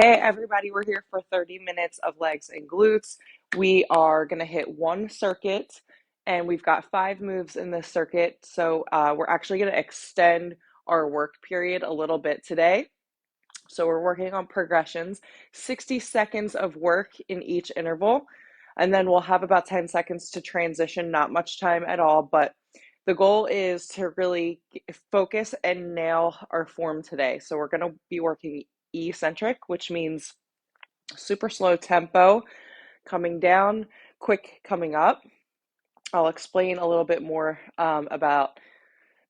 Hey everybody, we're here for 30 minutes of legs and glutes. We are going to hit one circuit and we've got 5 moves in this circuit. So we're actually going to extend our work period a little bit today. So we're working on progressions, 60 seconds of work in each interval, and then we'll have about 10 seconds to transition, not much time at all, but the goal is to really focus and nail our form today. So we're going to be working eccentric, which means super slow tempo coming down, quick coming up. I'll explain a little bit more about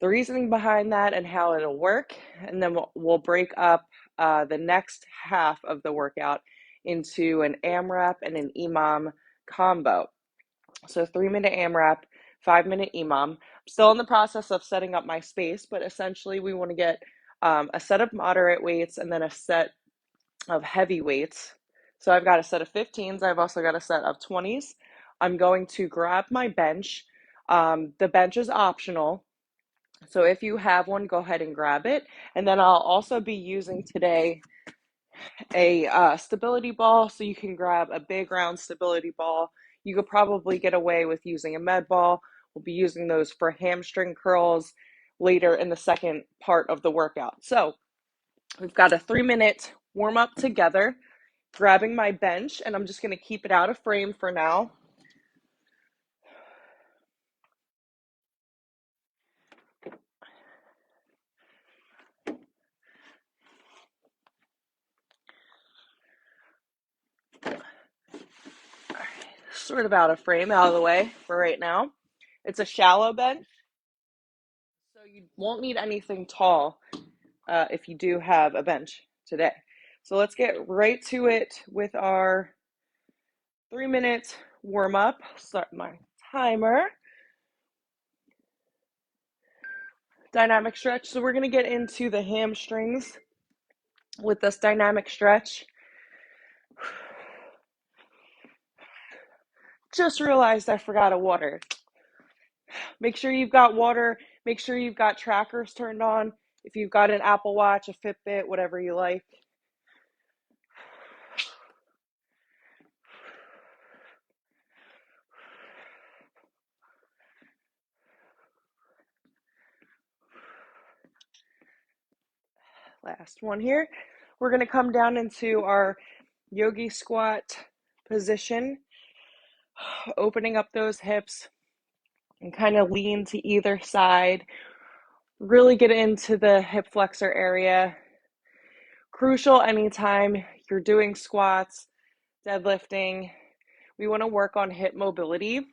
the reasoning behind that and how it'll work. And then we'll break up the next half of the workout into an AMRAP and an EMOM combo. So 3-minute AMRAP, 5-minute EMOM. I'm still in the process of setting up my space, but essentially we want to get a set of moderate weights and then a set of heavy weights. So I've got a set of 15s. I've also got a set of 20s. I'm going to grab my bench. The bench is optional. So if you have one, go ahead and grab it. And then I'll also be using today a stability ball. So you can grab a big round stability ball. You could probably get away with using a med ball. We'll be using those for hamstring curls later in the second part of the workout. So we've got a 3-minute warm up together, grabbing my bench, and I'm just going to keep it out of frame for now. Sort of out of frame, out of the way for right now. It's a shallow bench, so you won't need anything tall if you do have a bench today. So let's get right to it with our 3-minute warm up. Start my timer. Dynamic stretch. So we're going to get into the hamstrings with this dynamic stretch. Just realized I forgot a water. Make sure you've got water. Make sure you've got trackers turned on. If you've got an Apple Watch, a Fitbit, whatever you like. Last one here. We're going to come down into our yogi squat position, opening up those hips and kind of lean to either side. Really get into the hip flexor area. Crucial anytime you're doing squats, deadlifting. We want to work on hip mobility.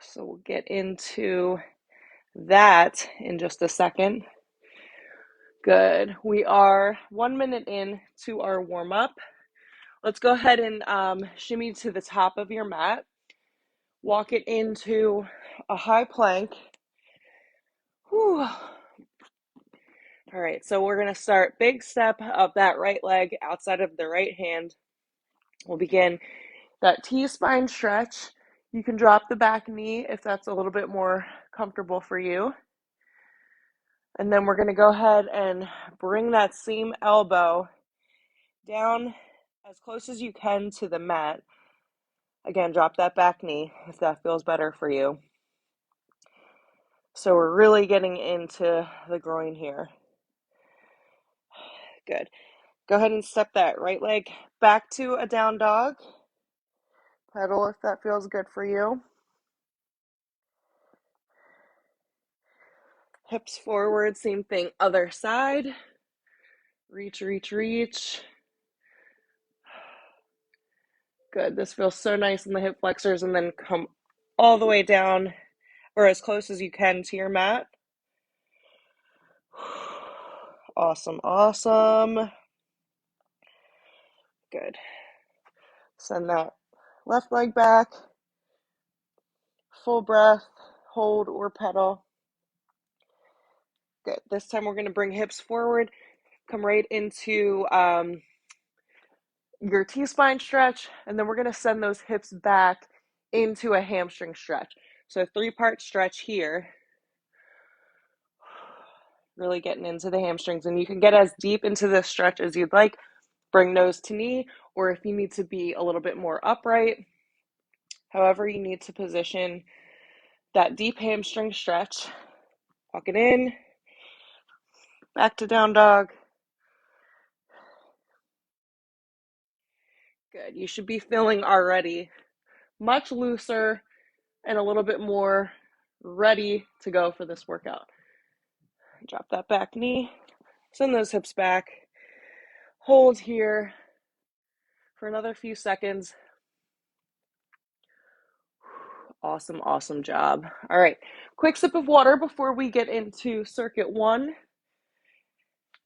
So we'll get into that in just a second. Good. We are 1 minute in to our warm up. Let's go ahead and shimmy to the top of your mat. Walk it into a high plank. Whew. All right, so we're going to start big step of that right leg outside of the right hand. We'll begin that T-spine stretch. You can drop the back knee if that's a little bit more comfortable for you. And then we're going to go ahead and bring that same elbow down as close as you can to the mat. Again, drop that back knee if that feels better for you. So we're really getting into the groin here. Good. Go ahead and step that right leg back to a down dog. Pedal if that feels good for you. Hips forward, same thing, other side. Reach, reach, reach. Good. This feels so nice in the hip flexors, and then come all the way down or as close as you can to your mat. Awesome, awesome. Good. Send that left leg back. Full breath, hold or pedal. Good. This time we're going to bring hips forward, come right into your T-spine stretch, and then we're going to send those hips back into a hamstring stretch. So 3-part stretch here. really getting into the hamstrings. And you can get as deep into this stretch as you'd like. Bring nose to knee, or if you need to be a little bit more upright, however you need to position that deep hamstring stretch. Walk it in, back to down dog. Good. You should be feeling already much looser and a little bit more ready to go for this workout. Drop that back knee, send those hips back, hold here for another few seconds. Awesome, awesome job. All right, quick sip of water before we get into circuit one.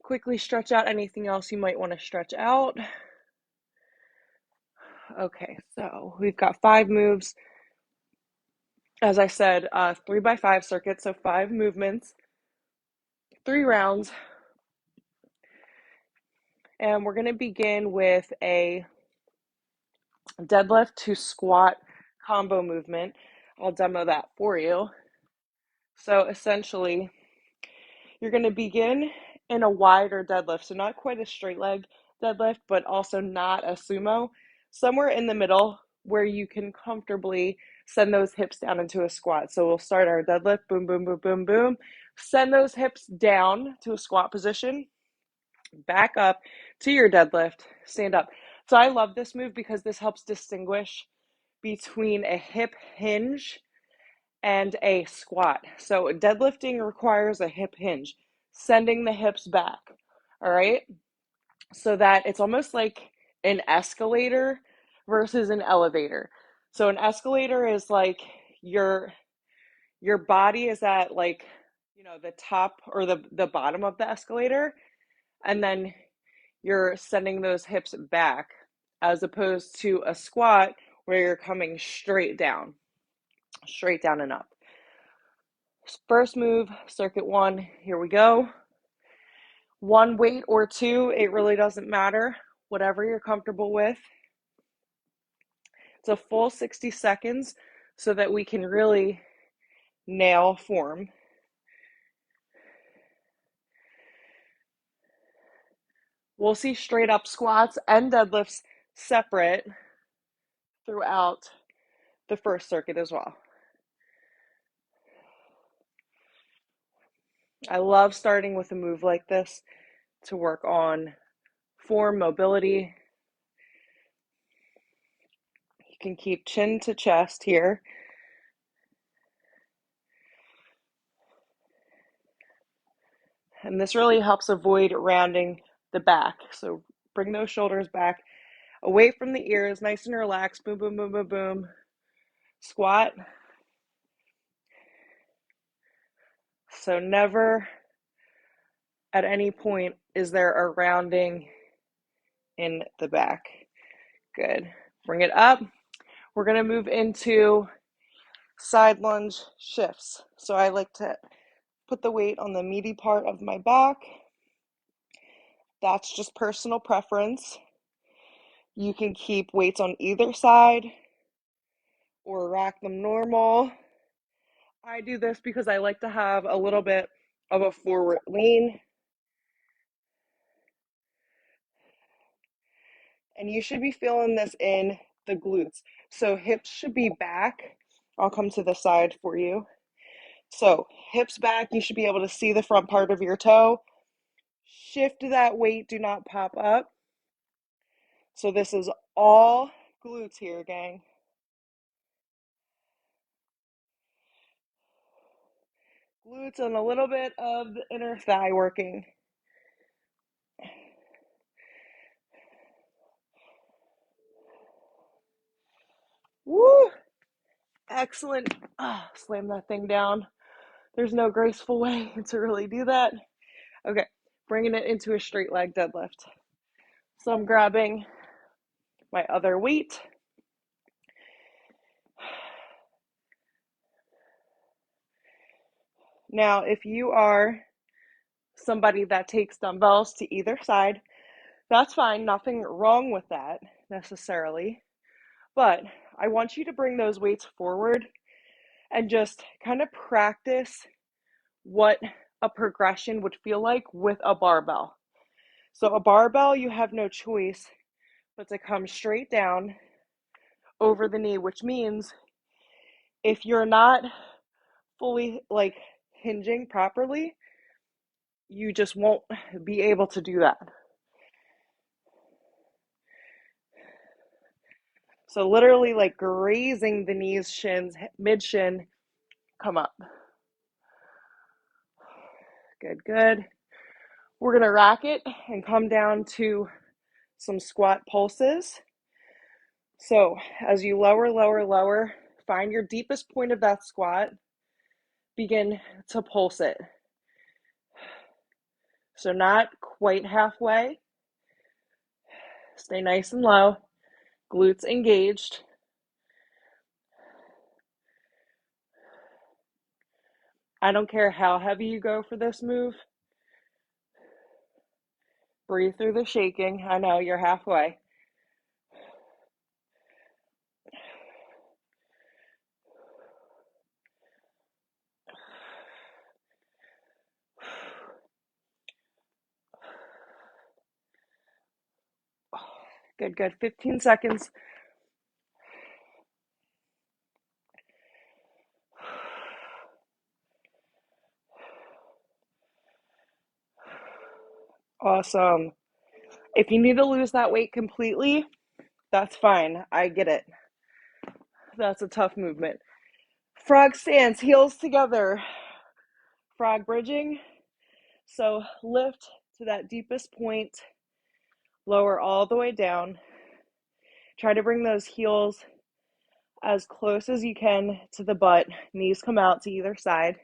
Quickly stretch out anything else you might want to stretch out. Okay, so we've got 5 moves. As I said, 3x5 circuit, so 5 movements, 3 rounds. And we're going to begin with a deadlift to squat combo movement. I'll demo that for you. So essentially, you're going to begin in a wider deadlift, so not quite a straight leg deadlift, but also not a sumo. Somewhere in the middle where you can comfortably send those hips down into a squat. So we'll start our deadlift, boom, boom, boom, boom, boom. Send those hips down to a squat position, back up to your deadlift, stand up. So I love this move because this helps distinguish between a hip hinge and a squat. So deadlifting requires a hip hinge, sending the hips back, all right? So that it's almost like an escalator versus an elevator. So an escalator is like your body is at like, the top or the bottom of the escalator, and then you're sending those hips back, as opposed to a squat where you're coming straight down and up. First move, circuit 1, here we go. 1 weight or 2, it really doesn't matter, whatever you're comfortable with. It's a full 60 seconds so that we can really nail form. We'll see straight up squats and deadlifts separate throughout the first circuit as well. I love starting with a move like this to work on form, mobility. You can keep chin to chest here. And this really helps avoid rounding the back. So bring those shoulders back, away from the ears, nice and relaxed. Boom, boom, boom, boom, boom. Squat. So never at any point is there a rounding in the back. Good. Bring it up. We're going to move into side lunge shifts. So I like to put the weight on the meaty part of my back. That's just personal preference. You can keep weights on either side or rack them normal. I do this because I like to have a little bit of a forward lean. And you should be feeling this in the glutes. So hips should be back. I'll come to the side for you. So hips back, you should be able to see the front part of your toe. Shift that weight, do not pop up. So this is all glutes here, gang. Glutes and a little bit of the inner thigh working. Woo! Excellent. Slam that thing down. There's no graceful way to really do that. Okay, bringing it into a straight leg deadlift. So I'm grabbing my other weight. Now, if you are somebody that takes dumbbells to either side, that's fine. Nothing wrong with that necessarily. But I want you to bring those weights forward and just kind of practice what a progression would feel like with a barbell. So a barbell, you have no choice but to come straight down over the knee, which means if you're not fully like hinging properly, you just won't be able to do that. So literally like grazing the knees, shins, mid shin, come up. Good, good. We're gonna rack it and come down to some squat pulses. So as you lower, lower, lower, find your deepest point of that squat, begin to pulse it. So not quite halfway. Stay nice and low, glutes engaged. I don't care how heavy you go for this move. Breathe through the shaking. I know you're halfway. Good, good. 15 seconds. Awesome. If you need to lose that weight completely, that's fine. I get it. That's a tough movement. Frog stance, heels together. Frog bridging. So lift to that deepest point, lower all the way down. Try to bring those heels as close as you can to the butt. Knees come out to either side.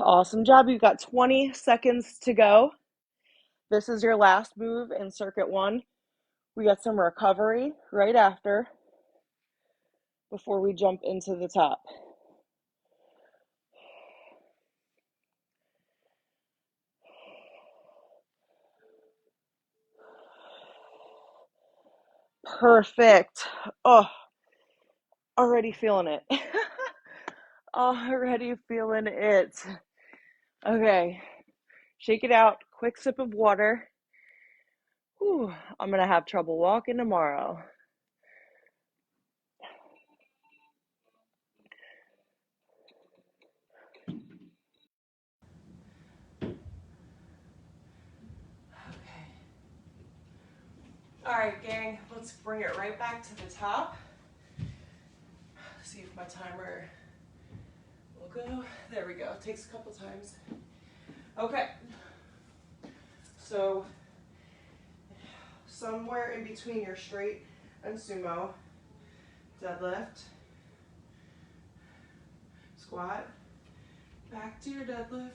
Awesome job. You've got 20 seconds to go. This is your last move in circuit 1. We got some recovery right after before we jump into the top. Perfect. Oh, already feeling it. Already feeling it. Okay, shake it out. Quick sip of water. Whew, I'm gonna have trouble walking tomorrow. Okay. All right, gang, let's bring it right back to the top. See if my timer will go. There we go. It takes a couple times. Okay. So somewhere in between your straight and sumo, deadlift, squat, back to your deadlift,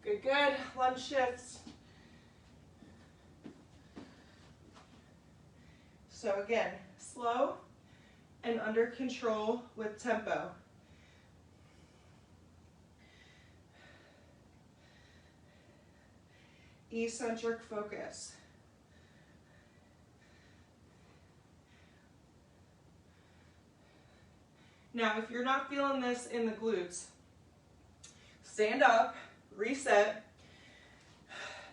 good, good, lunge shifts. So again, slow and under control with tempo. Eccentric focus. Now, if you're not feeling this in the glutes, stand up, reset.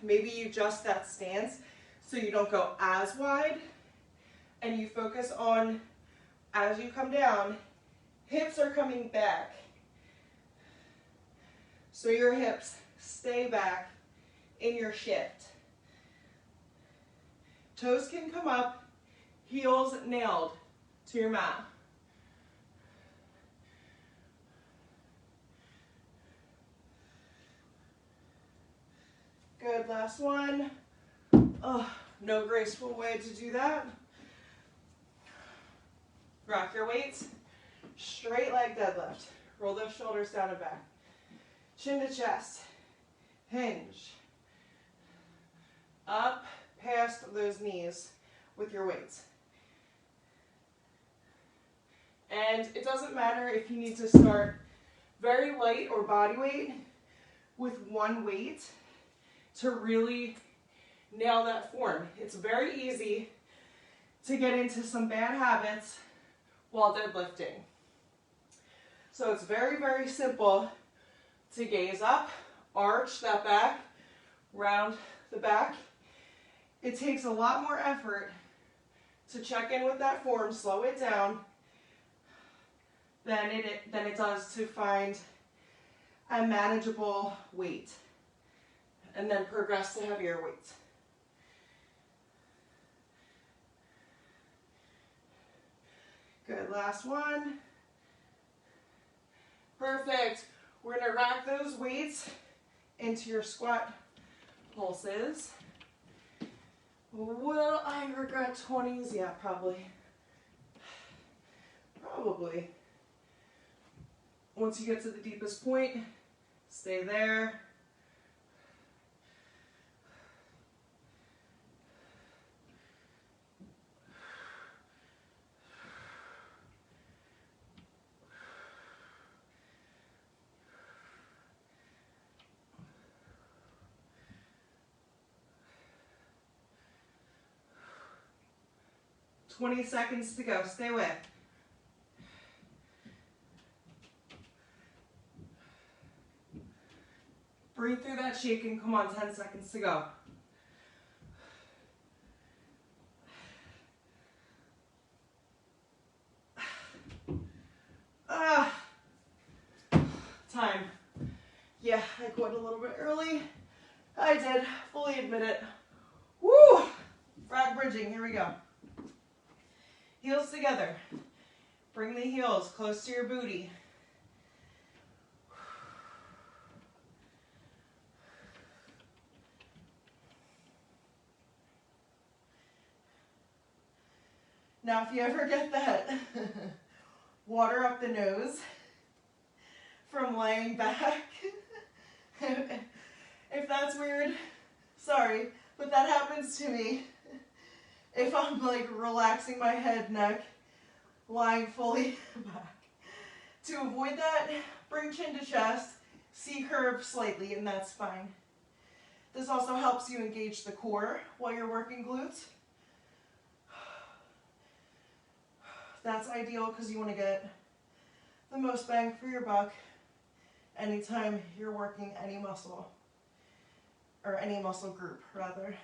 Maybe you adjust that stance so you don't go as wide and you focus on, as you come down, hips are coming back. So your hips stay back in your shift. Toes can come up, heels nailed to your mat. Good, last one. Oh, no graceful way to do that. Rock your weights, straight leg deadlift. Roll those shoulders down and back. Chin to chest, hinge. Up past those knees with your weights. And it doesn't matter if you need to start very light or body weight with one weight to really nail that form. It's very easy to get into some bad habits while deadlifting. So it's very, very simple to gaze up, arch that back, round the back. It takes a lot more effort to check in with that form, slow it down, than it does to find a manageable weight and then progress to heavier weights. Good, last one. Perfect. We're gonna rack those weights into your squat pulses. Will I regret 20s? Yeah, probably. Probably. Once you get to the deepest point, stay there. $20 seconds to go. Stay with. Breathe through that shake and come on, 10 seconds to go. Time. Yeah, I quit a little bit early. I did, fully admit it. Woo! Frog bridging, here we go. Heels together. Bring the heels close to your booty. Now, if you ever get that water up the nose from laying back, if that's weird, sorry, but that happens to me if I'm like relaxing my head, neck, lying fully back. To avoid that, bring chin to chest, C-curve slightly, and that's fine. This also helps you engage the core while you're working glutes. That's ideal because you want to get the most bang for your buck anytime you're working any muscle, or any muscle group, rather.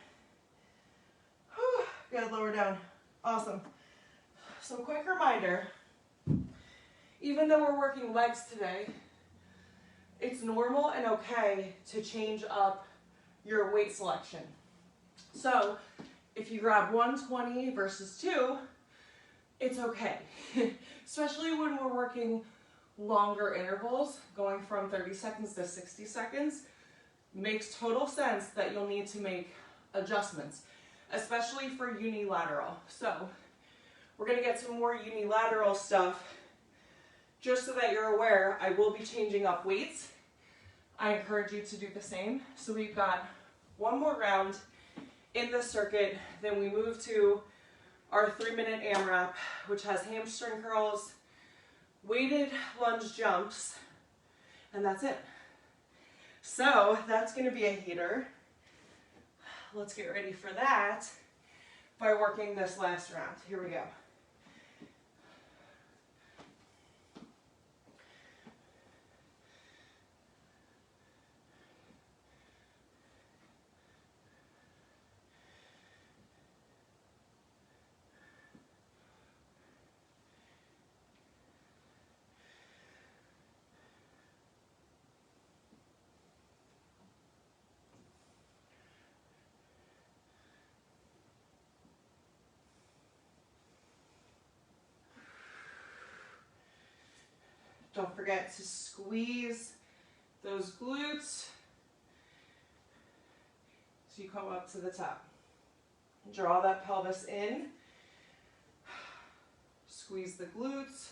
Whew. Good, lower down. Awesome. So quick reminder, even though we're working legs today, it's normal and okay to change up your weight selection. So if you grab 120 versus 2, it's okay, especially when we're working longer intervals, going from 30 seconds to 60 seconds. Makes total sense that you'll need to make adjustments, especially for unilateral. So we're gonna get some more unilateral stuff. Just so that you're aware, I will be changing up weights. I encourage you to do the same. So we've got one more round in the circuit, then we move to our 3-minute AMRAP, which has hamstring curls, weighted lunge jumps, and that's it. So that's gonna be a heater. Let's get ready for that by working this last round. Here we go. Don't forget to squeeze those glutes so you come up to the top. Draw that pelvis in. Squeeze the glutes.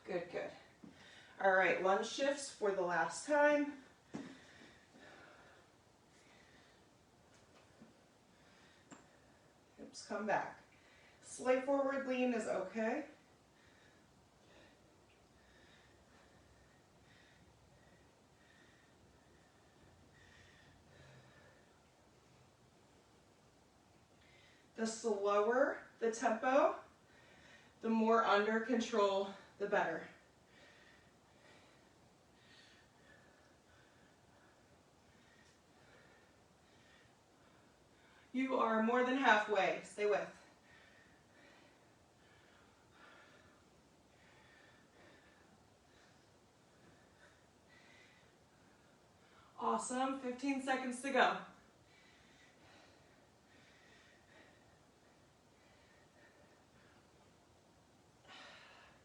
Good, good. All right, lunge shifts for the last time. Hips come back. Slight forward lean is okay. The slower the tempo, the more under control, the better. You are more than halfway. Stay with. Awesome. 15 seconds to go.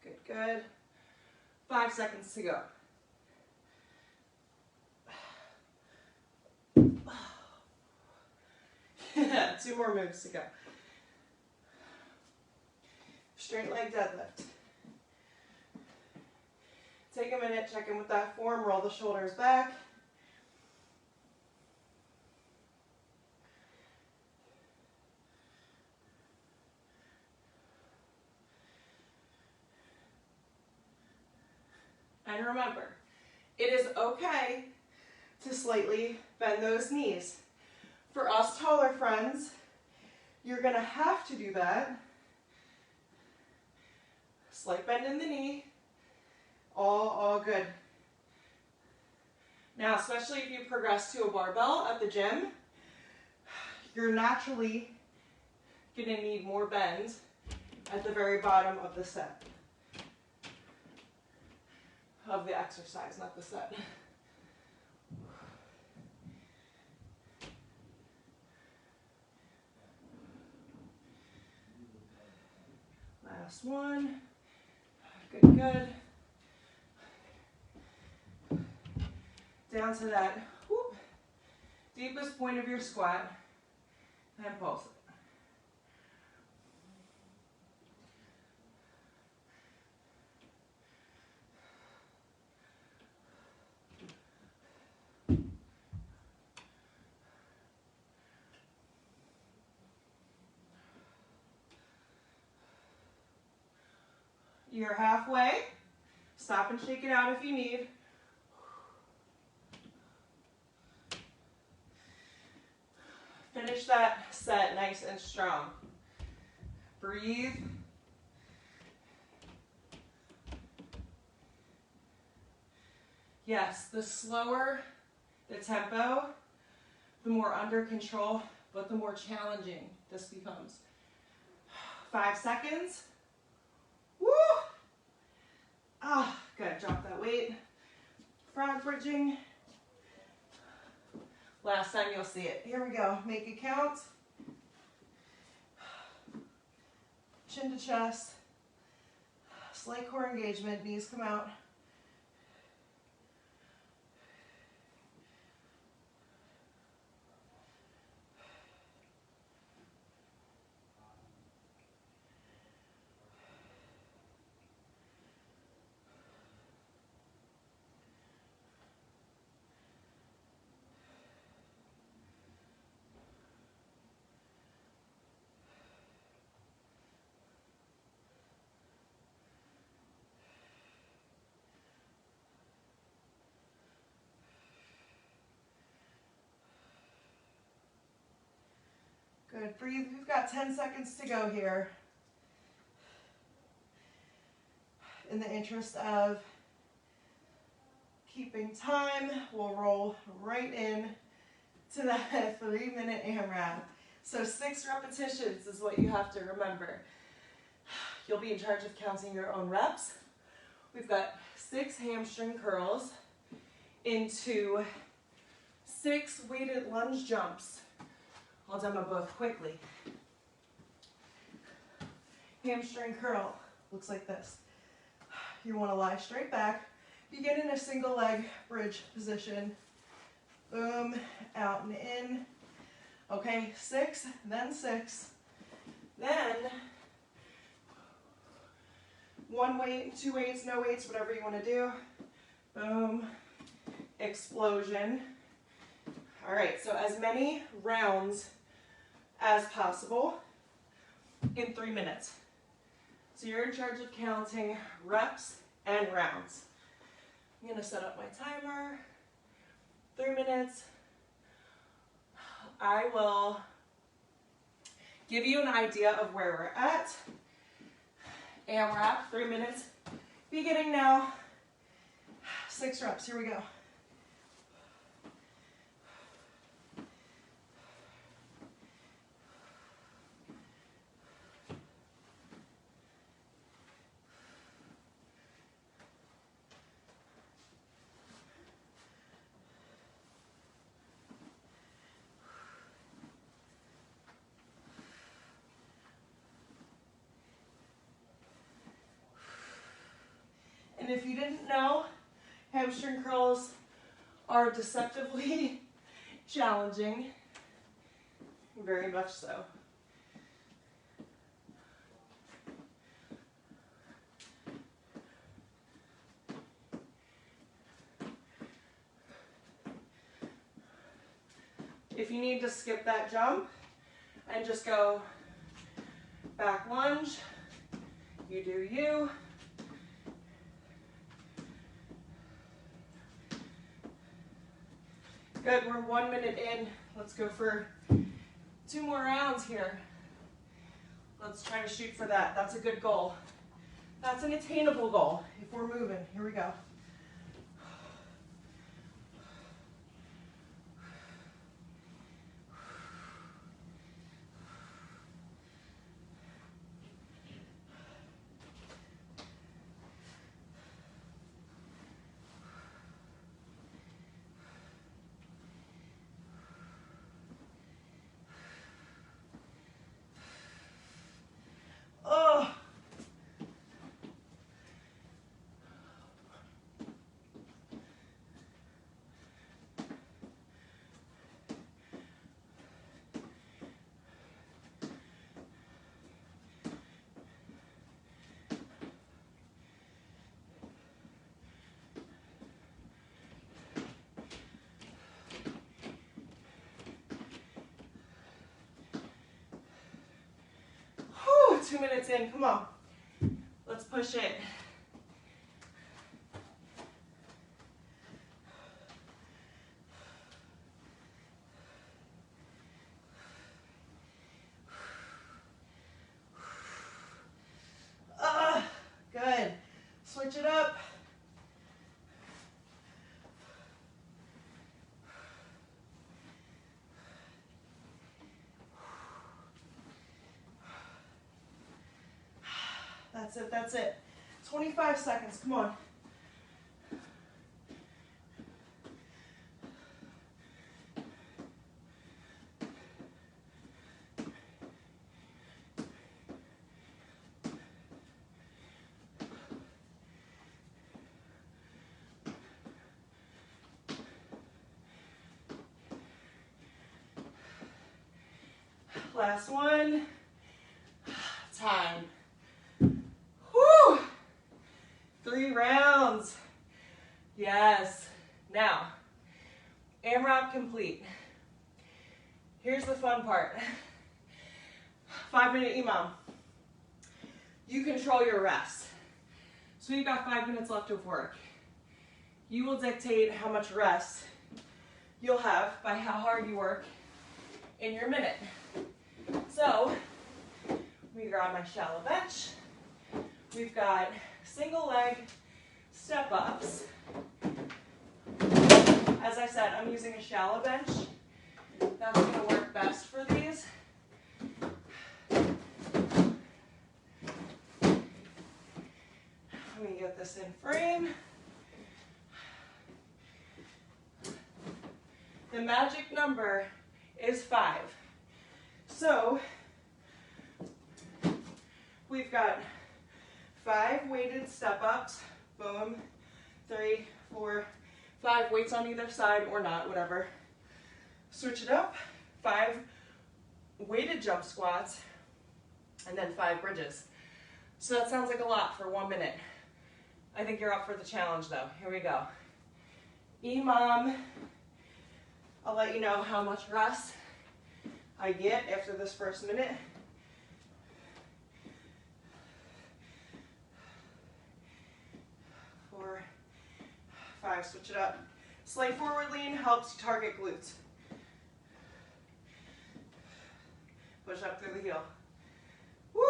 Good, good. 5 seconds to go. Two more moves to go. Straight leg deadlift. Take a minute, check in with that form, roll the shoulders back. And remember, it is okay to slightly bend those knees. For us taller friends, you're going to have to do that. Slight bend in the knee. All good. Now, especially if you progress to a barbell at the gym, you're naturally going to need more bend at the very bottom of the set. Of the exercise, not the set. Last one. Good, good. Down to that whoop, deepest point of your squat and pulse it. You're halfway. Stop and shake it out if you need. Finish that set nice and strong. Breathe. Yes, the slower the tempo, the more under control, but the more challenging this becomes. 5 seconds. Woo! Ah, good. Drop that weight. Frog bridging. Last time you'll see it. Here we go. Make it count. Chin to chest. Slight core engagement. Knees come out. Good. Breathe. We've got 10 seconds to go here. In the interest of keeping time, we'll roll right in to that 3-minute AMRAP. So 6 repetitions is what you have to remember. You'll be in charge of counting your own reps. We've got 6 hamstring curls. into 6 weighted lunge jumps. I'll demo both quickly. Hamstring curl looks like this. You want to lie straight back. Begin in a single leg bridge position. Boom, out and in. Okay, 6, then 6. Then 1 weight, 2 weights, no weights, whatever you want to do. Boom, explosion. All right, so as many rounds as possible in 3 minutes. So you're in charge of counting reps and rounds. I'm going to set up my timer. 3 minutes. I will give you an idea of where we're at. And we're at 3 minutes. Beginning now. 6 reps. Here we go. And if you didn't know, hamstring curls are deceptively challenging, very much so. If you need to skip that jump and just go back lunge, you do you. Good, we're 1 minute in. Let's go for 2 more rounds here. Let's try to shoot for that. That's a good goal. That's an attainable goal if we're moving. Here we go. Oh. Whew, 2 minutes in, come on. Let's push it. Good. Switch it up. That's it, that's it. 25 seconds, come on. Last one. Time. Whew. 3 rounds. Yes. Now, AMRAP complete. Here's the fun part. 5-minute EMOM. You control your rest. So you've got 5 minutes left of work. You will dictate how much rest you'll have by how hard you work in your minute. So, we grab my shallow bench. We've got single leg step-ups. As I said, I'm using a shallow bench. That's going to work best for these. Let me get this in frame. The magic number is 5. So we've got 5 weighted step-ups. Boom. 3, 4, 5 weights on either side or not, whatever. Switch it up. 5 weighted jump squats, and then 5 bridges. So that sounds like a lot for 1 minute. I think you're up for the challenge though. Here we go. Imam. I'll let you know how much rest I get after this first minute. Four, 5, switch it up. Slight forward lean helps you target glutes. Push up through the heel. Woo!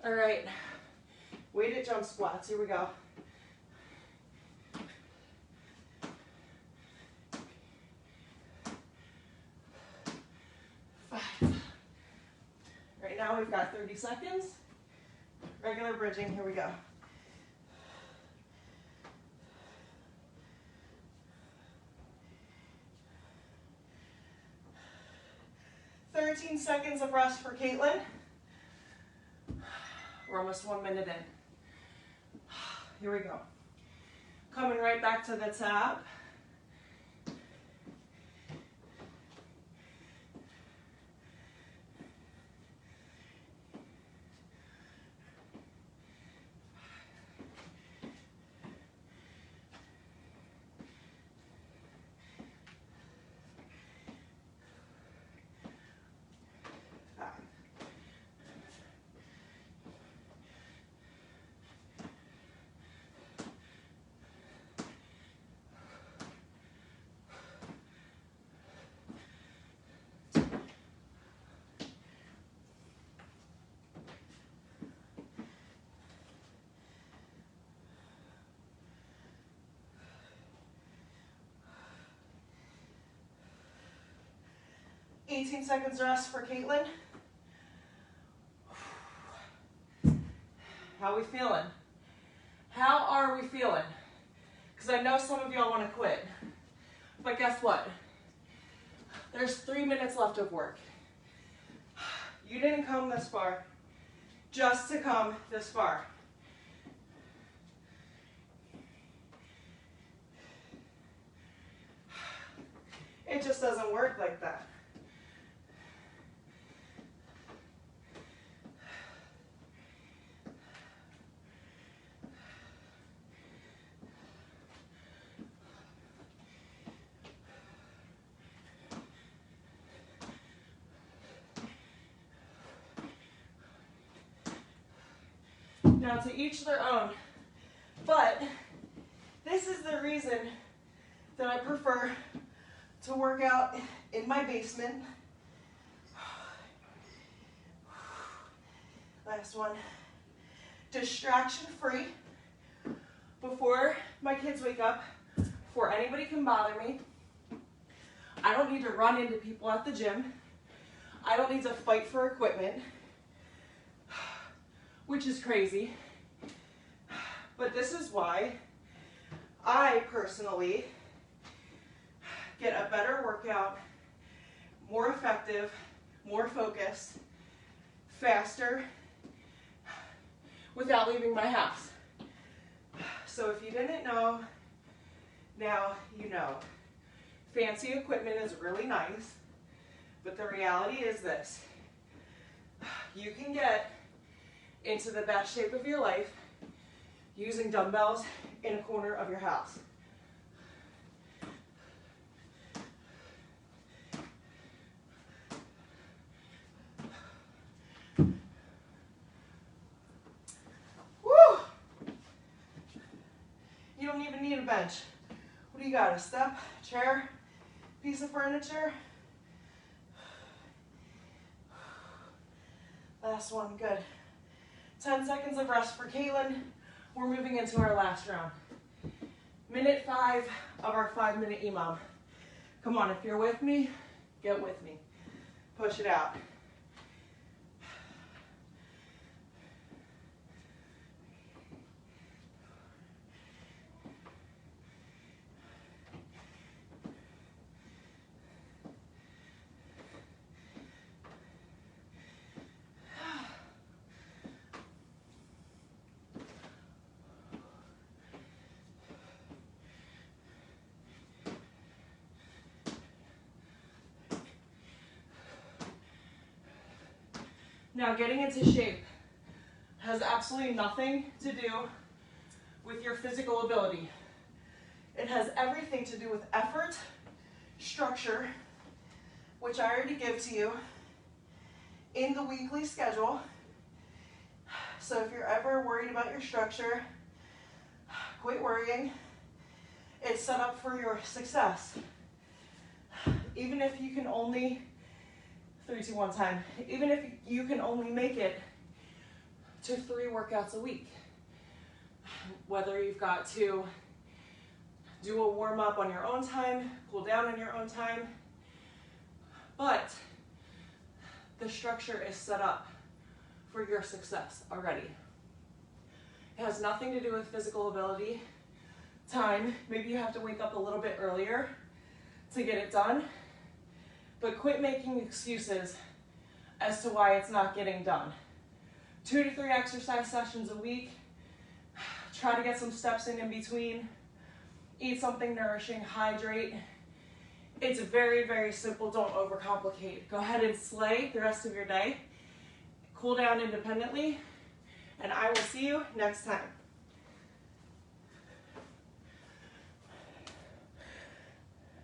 All right, weighted jump squats, here we go. Right now we've got 30 seconds. Regular bridging, here we go. "13 seconds of rest for Caitlin." We're almost 1 minute in. Here we go. Coming right back to the top. "18 seconds rest for Caitlin." How are we feeling? How are we feeling? Because I know some of y'all want to quit. But guess what? There's 3 minutes left of work. You didn't come this far just to come this far. It just doesn't work like that. Now, to each their own, but this is the reason that I prefer to work out in my basement. Last one. Distraction free. Before my kids wake up, before anybody can bother me. I don't need to run into people at the gym. I don't need to fight for equipment, which is crazy. But this is why I personally get a better workout, more effective, more focused, faster, without leaving my house. So if you didn't know, now you know. Fancy equipment is really nice, but the reality is this. You can get into the best shape of your life using dumbbells in a corner of your house. Woo! You don't even need a bench. What do you got, a step, chair, piece of furniture? Last one, good. 10 seconds of rest for Caitlin. We're moving into our last round. Minute 5 of our 5-minute EMOM. Come on, if you're with me, get with me. Push it out. Now, getting into shape has absolutely nothing to do with your physical ability. It has everything to do with effort, structure, which I already give to you in the weekly schedule. So if you're ever worried about your structure, quit worrying. It's set up for your success. Even if you can only, 3, 2, 1 time, even if you can only make it to 3 workouts a week, whether you've got to do a warm up on your own time, cool down on your own time, but the structure is set up for your success already. It has nothing to do with physical ability, time. Maybe you have to wake up a little bit earlier to get it done, but quit making excuses as to why it's not getting done. 2 to 3 exercise sessions a week. Try to get some steps in between. Eat something nourishing, hydrate. It's very, very simple. Don't overcomplicate. Go ahead and slay the rest of your day. Cool down independently, and I will see you next time.